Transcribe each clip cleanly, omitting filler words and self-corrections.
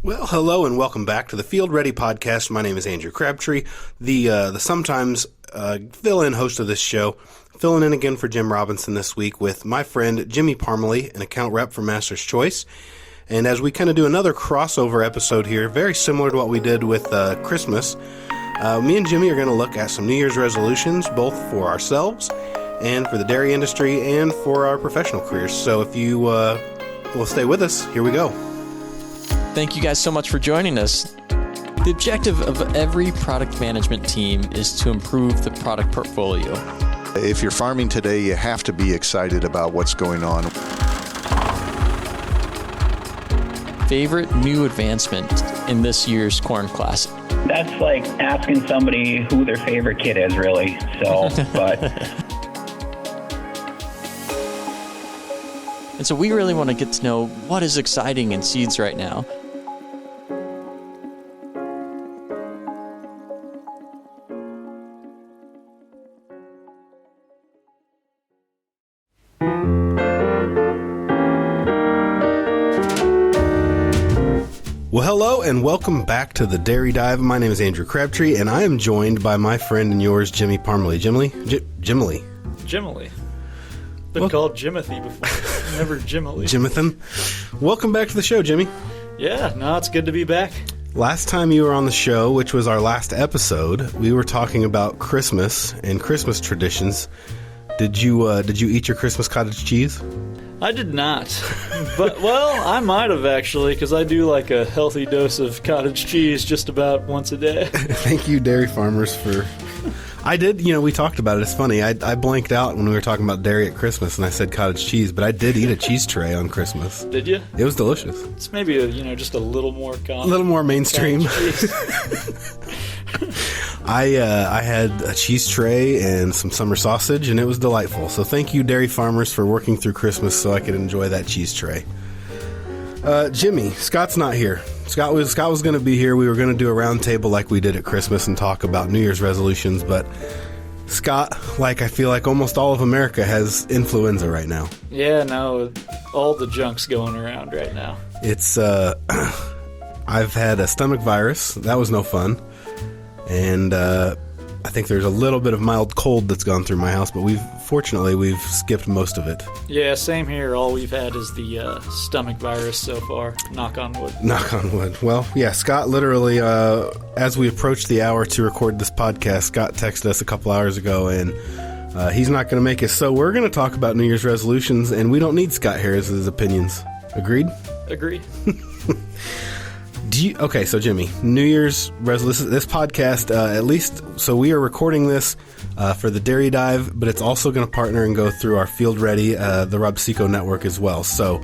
Well, hello and welcome back to the Field Ready podcast. My name is Andrew Crabtree, the sometimes fill-in host of this show, filling in again for Jim Robinson this week with my friend Jimmy Parmley, an account rep for Master's Choice. And as we kind of do another crossover episode here, very similar to what we did with Christmas, me and Jimmy are going to look at some New Year's resolutions, both for ourselves and for the dairy industry and for our professional careers. So if you will stay with us, here we go. Thank you guys so much for joining us. The objective of every product management team is to improve the product portfolio. If you're farming today, you have to be excited about what's going on. Favorite new advancement in this year's Corn Classic? That's like asking somebody who their favorite kid is, really. So, but... And so we really want to get to know what is exciting in seeds right now. Well, hello and welcome back to the Dairy Dive. My name is Andrew Crabtree, and I am joined by my friend and yours, Jimmy Parmley. Jimmy? Jimily. Been called Jimothy before. Never Jimily. Jimathan. Welcome back to the show, Jimmy. Yeah, no, it's good to be back. Last time you were on the show, which was our last episode, we were talking about Christmas and Christmas traditions. Did you eat your Christmas cottage cheese? I did not. But, well, I might have actually, because I do like a healthy dose of cottage cheese just about once a day. Thank you, dairy farmers, for... I did, we talked about it. It's funny. I blanked out when we were talking about dairy at Christmas, and I said cottage cheese, but I did eat a cheese tray on Christmas. Did you? It was delicious. It's maybe, just a little more common. A little more mainstream. I had a cheese tray and some summer sausage, and it was delightful. So thank you, dairy farmers, for working through Christmas so I could enjoy that cheese tray. Jimmy, Scott's not here. Scott was going to be here. We were going to do a round table like we did at Christmas and talk about New Year's resolutions, but Scott, I feel like almost all of America, has influenza right now. Yeah, no, all the junk's going around right now. It's, I've had a stomach virus. That was no fun. And I think there's a little bit of mild cold that's gone through my house, but fortunately we've skipped most of it. Yeah, same here. All we've had is the stomach virus so far. Knock on wood. Knock on wood. Well, yeah, Scott literally, as we approached the hour to record this podcast, Scott texted us a couple hours ago, and he's not going to make it. So we're going to talk about New Year's resolutions, and we don't need Scott Harris's opinions. Agreed? Agreed. Okay, so Jimmy, New Year's resolution. This podcast, at least, so we are recording this for the Dairy Dive, but it's also going to partner and go through our Field Ready, the Rob Seco network as well. So,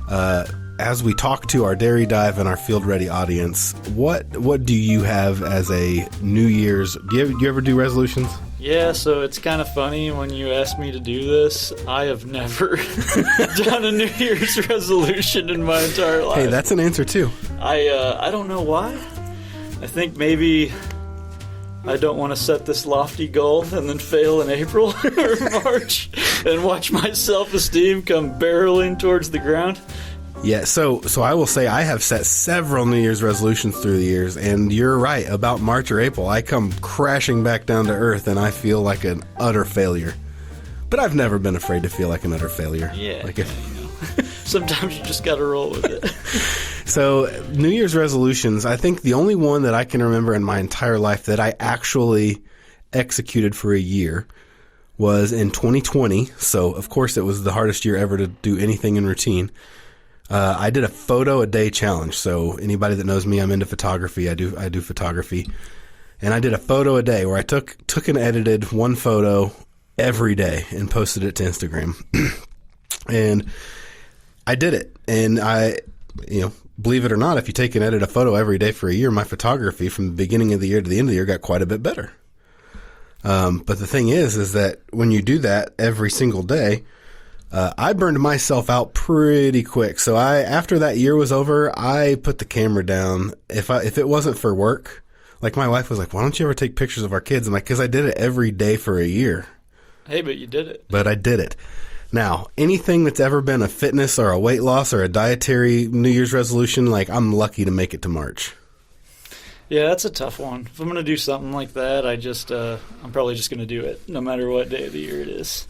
as we talk to our Dairy Dive and our Field Ready audience, what do you have as a New Year's? Do you ever do resolutions? Yeah, so it's kind of funny when you ask me to do this. I have never done a New Year's resolution in my entire life. Hey, that's an answer too. I don't know why. I think maybe I don't want to set this lofty goal and then fail in April or March and watch my self-esteem come barreling towards the ground. Yeah, so I will say I have set several New Year's resolutions through the years, and you're right, about March or April, I come crashing back down to earth, and I feel like an utter failure. But I've never been afraid to feel like an utter failure. Yeah, sometimes you just gotta roll with it. So, New Year's resolutions, I think the only one that I can remember in my entire life that I actually executed for a year was in 2020, so of course it was the hardest year ever to do anything in routine. I did a photo a day challenge. So anybody that knows me, I'm into photography. I do photography, and I did a photo a day where I took and edited one photo every day and posted it to Instagram. And I did it. And believe it or not, if you take and edit a photo every day for a year, my photography from the beginning of the year to the end of the year got quite a bit better. But the thing is that when you do that every single day, I burned myself out pretty quick. So after that year was over, I put the camera down. If it wasn't for work, like my wife was like, why don't you ever take pictures of our kids? I'm like, because I did it every day for a year. Hey, but you did it. But I did it. Now, anything that's ever been a fitness or a weight loss or a dietary New Year's resolution, like I'm lucky to make it to March. Yeah, that's a tough one. If I'm going to do something like that, I'm probably just going to do it no matter what day of the year it is.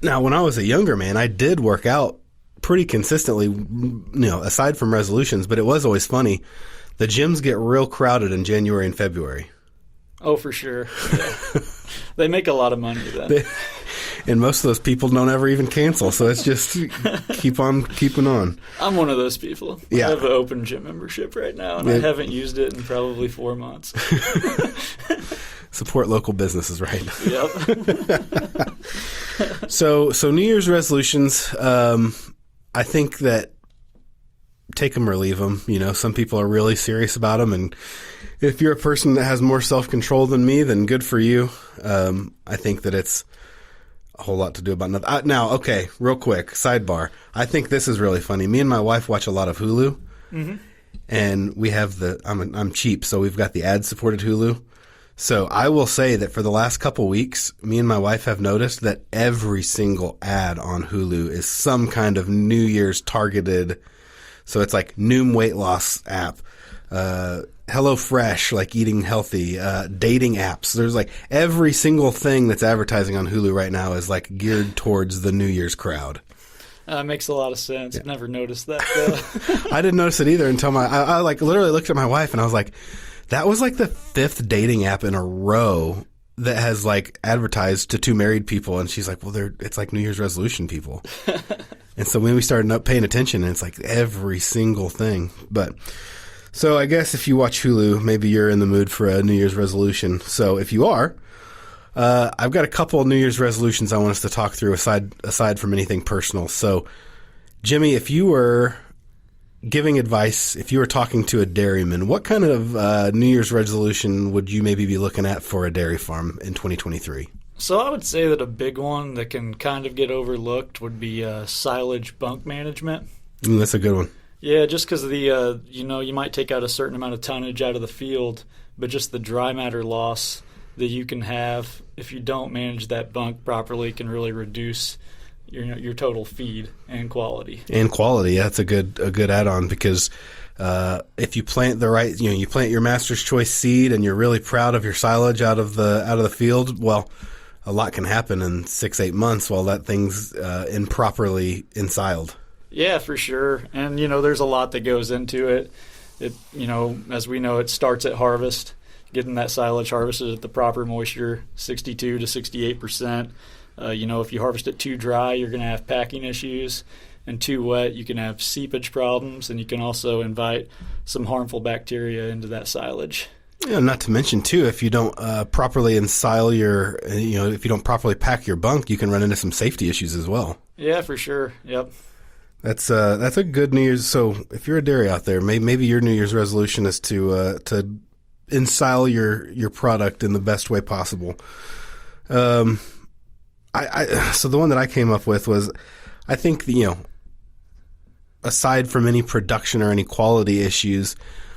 Now, when I was a younger man, I did work out pretty consistently, aside from resolutions, but it was always funny. The gyms get real crowded in January and February. Oh, for sure. Yeah. They make a lot of money then. And most of those people don't ever even cancel, so it's just keep on keeping on. I'm one of those people. Yeah. I have an open gym membership right now, and I haven't used it in probably 4 months. Support local businesses, right? Yep. So New Year's resolutions, I think that take them or leave them. Some people are really serious about them, and if you're a person that has more self-control than me, then good for you. I think that it's a whole lot to do about nothing. Now, okay, real quick, sidebar. I think this is really funny. Me and my wife watch a lot of Hulu, and we have I'm cheap, so we've got the ad-supported Hulu. So I will say that for the last couple weeks, me and my wife have noticed that every single ad on Hulu is some kind of New Year's targeted. So it's like Noom weight loss app, HelloFresh, like eating healthy, dating apps. There's like every single thing that's advertising on Hulu right now is like geared towards the New Year's crowd. Makes a lot of sense. I've never noticed that. I didn't notice it either until I like literally looked at my wife and I was like, that was like the 5th dating app in a row that has like advertised to 2 married people. And she's like, well, it's like New Year's resolution people. And so when we started paying attention, and it's like every single thing. But so I guess if you watch Hulu, maybe you're in the mood for a New Year's resolution. So if you are, I've got a couple of New Year's resolutions I want us to talk through aside from anything personal. So Jimmy, if you were giving advice, if you were talking to a dairyman, what kind of New Year's resolution would you maybe be looking at for a dairy farm in 2023? So I would say that a big one that can kind of get overlooked would be silage bunk management. That's a good one. Yeah, just because you might take out a certain amount of tonnage out of the field, but just the dry matter loss that you can have if you don't manage that bunk properly can really reduce your total feed and quality. And quality, that's a good add-on because if you plant the right, you plant your Master's Choice seed and you're really proud of your silage out of the field. Well, a lot can happen in 6-8 months while that thing's improperly ensiled. Yeah, for sure. And there's a lot that goes into it. It as we know, it starts at harvest, getting that silage harvested at the proper moisture, 62 to 68%. If you harvest it too dry, you're going to have packing issues, and too wet, you can have seepage problems, and you can also invite some harmful bacteria into that silage. Yeah, not to mention too, if you don't properly ensile if you don't properly pack your bunk, you can run into some safety issues as well. Yeah, for sure. Yep. That's a good New Year's. So if you're a dairy out there, maybe your New Year's resolution is to ensile your product in the best way possible. So the one that I came up with was, I think, aside from any production or any quality issues,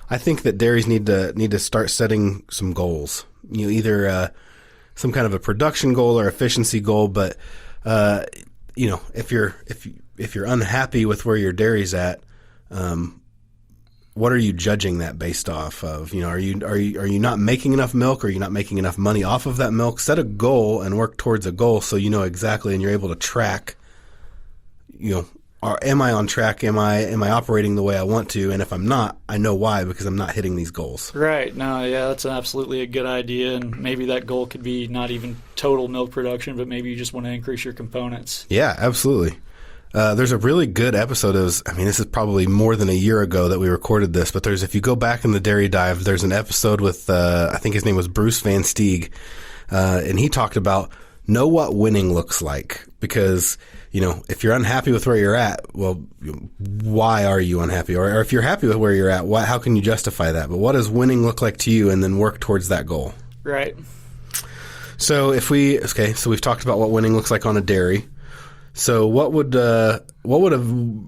I think that dairies need to start setting some goals. Either some kind of a production goal or efficiency goal. But if you're unhappy with where your dairy's at, what are you judging that based off of? Are you not making enough milk, or are you not making enough money off of that milk? Set a goal and work towards a goal so you know exactly, and you're able to track, am I on track? Am I operating the way I want to? And if I'm not, I know why, because I'm not hitting these goals. Right. No, yeah, that's absolutely a good idea. And maybe that goal could be not even total milk production, but maybe you just want to increase your components. Yeah, absolutely. There's a really good episode. This is probably more than a year ago that we recorded this, but if you go back in the Dairy Dive, there's an episode with, I think his name was Bruce Van Steeg, and he talked about know what winning looks like, because, if you're unhappy with where you're at, well, why are you unhappy? Or if you're happy with where you're at, how can you justify that? But what does winning look like to you, and then work towards that goal? Right. So so we've talked about what winning looks like on a dairy. So what would a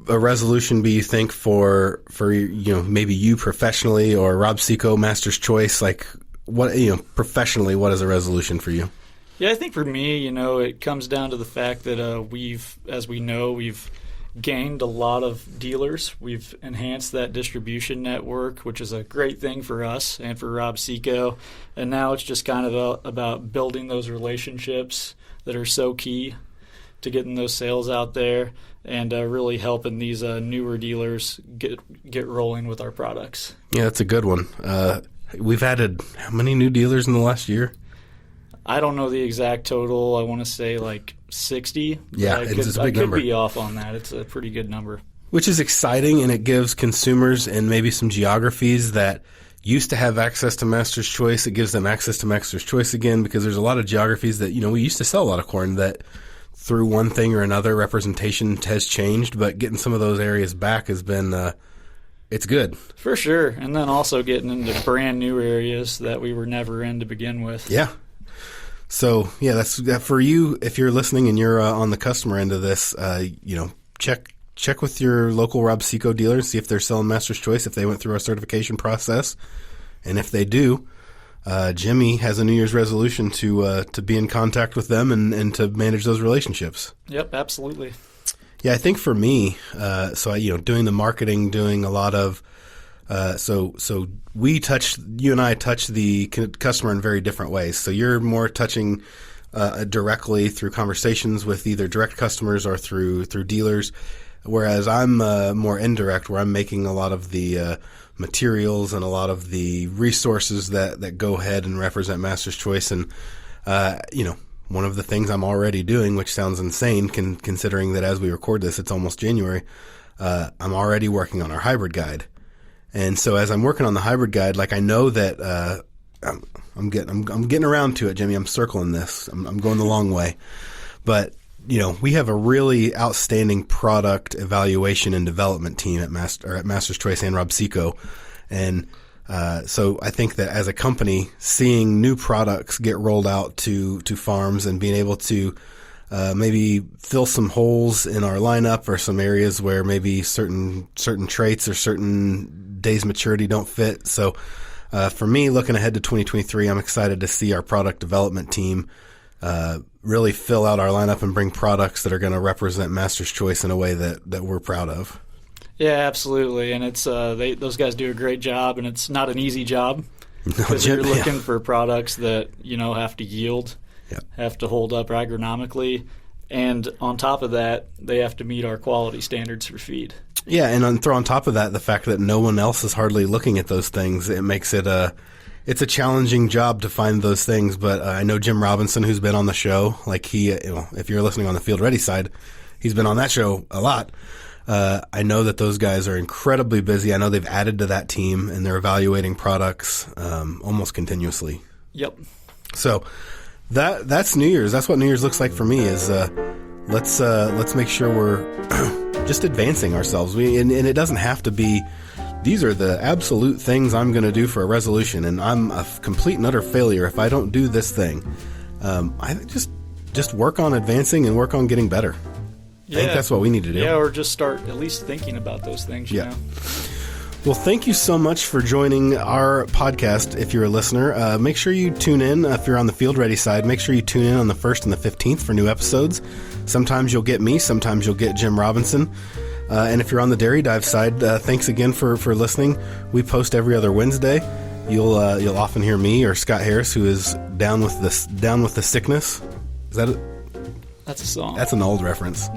resolution be, you think, for maybe you professionally, or Rob Seco, Master's Choice? Like, what professionally, what is a resolution for you? Yeah, I think for me, it comes down to the fact that we've gained a lot of dealers. We've enhanced that distribution network, which is a great thing for us and for Rob Seco. And now it's just kind of about building those relationships that are so key to getting those sales out there and really helping these newer dealers get rolling with our products. Yeah, that's a good one. We've added how many new dealers in the last year? I don't know the exact total. I want to say like 60. Yeah, it's a big number. I could be off on that. It's a pretty good number. Which is exciting, and it gives consumers and maybe some geographies that used to have access to Master's Choice. It gives them access to Master's Choice again, because there's a lot of geographies that, we used to sell a lot of corn that through one thing or another, representation has changed, but getting some of those areas back has been it's good. For sure. And then also getting into brand new areas that we were never in to begin with. Yeah. So, yeah, that's for you. If you're listening and you're on the customer end of this, check with your local Rob Seco dealer, see if they're selling Master's Choice, if they went through our certification process. And if they do, Jimmy has a New Year's resolution to be in contact with them and to manage those relationships. Yep, absolutely. Yeah, I think for me, doing the marketing, doing a lot of so you and I touch the customer in very different ways. So you're more touching directly through conversations with either direct customers or through dealers, whereas I'm more indirect, where I'm making a lot of the materials and a lot of the resources that go ahead and represent Master's Choice. And one of the things I'm already doing, which sounds insane considering that as we record this, it's almost January, I'm already working on our hybrid guide. And so as I'm working on the hybrid guide, like I know that I'm getting around to it, Jimmy. I'm circling this. I'm going the long way. But, we have a really outstanding product evaluation and development team at Master's Choice and Rob Seco. And so I think that as a company, seeing new products get rolled out to farms and being able to maybe fill some holes in our lineup or some areas where maybe certain traits or certain days maturity don't fit. So for me, looking ahead to 2023, I'm excited to see our product development team really fill out our lineup and bring products that are going to represent Master's Choice in a way that we're proud of. Yeah, absolutely. And it's those guys do a great job, and it's not an easy job because you're looking for products that have to yield, have to hold up agronomically, and on top of that, they have to meet our quality standards for feed. Yeah, and throw on top of that the fact that no one else is hardly looking at those things. It makes it it's a challenging job to find those things. But I know Jim Robinson, who's been on the show, like he, if you're listening on the Field Ready side, he's been on that show a lot. I know that those guys are incredibly busy. I know they've added to that team, and they're evaluating products almost continuously. Yep. So that's New Year's. That's what New Year's looks like for me. Is let's make sure we're just advancing ourselves. And it doesn't have to be. These are the absolute things I'm going to do for a resolution, and I'm a complete and utter failure if I don't do this thing. I just work on advancing and work on getting better. I think that's what we need to do. Yeah, or just start at least thinking about those things, you know? Well, thank you so much for joining our podcast. If you're a listener, make sure you tune in. If you're on the Field Ready side, make sure you tune in on the 1st and the 15th for new episodes. Sometimes you'll get me. Sometimes you'll get Jim Robinson. And if you're on the Dairy Dive side, thanks again for listening. We post every other Wednesday. You'll often hear me or Scott Harris, who is down with the sickness. Is that it? That's a song. That's an old reference.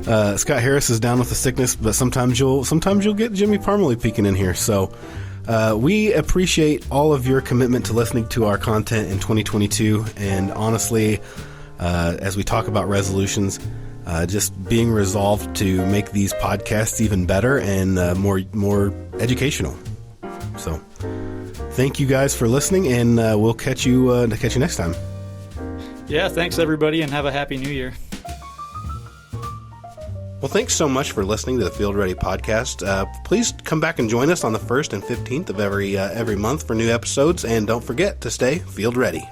Scott Harris is down with the sickness, but sometimes you'll get Jimmy Parmley peeking in here. So we appreciate all of your commitment to listening to our content in 2022. And honestly, as we talk about resolutions, just being resolved to make these podcasts even better and more educational. So thank you guys for listening, and we'll catch you next time. Yeah, thanks everybody, and have a happy New Year. Well, thanks so much for listening to the Field Ready podcast. Please come back and join us on the 1st and 15th of every month for new episodes, and don't forget to stay field ready.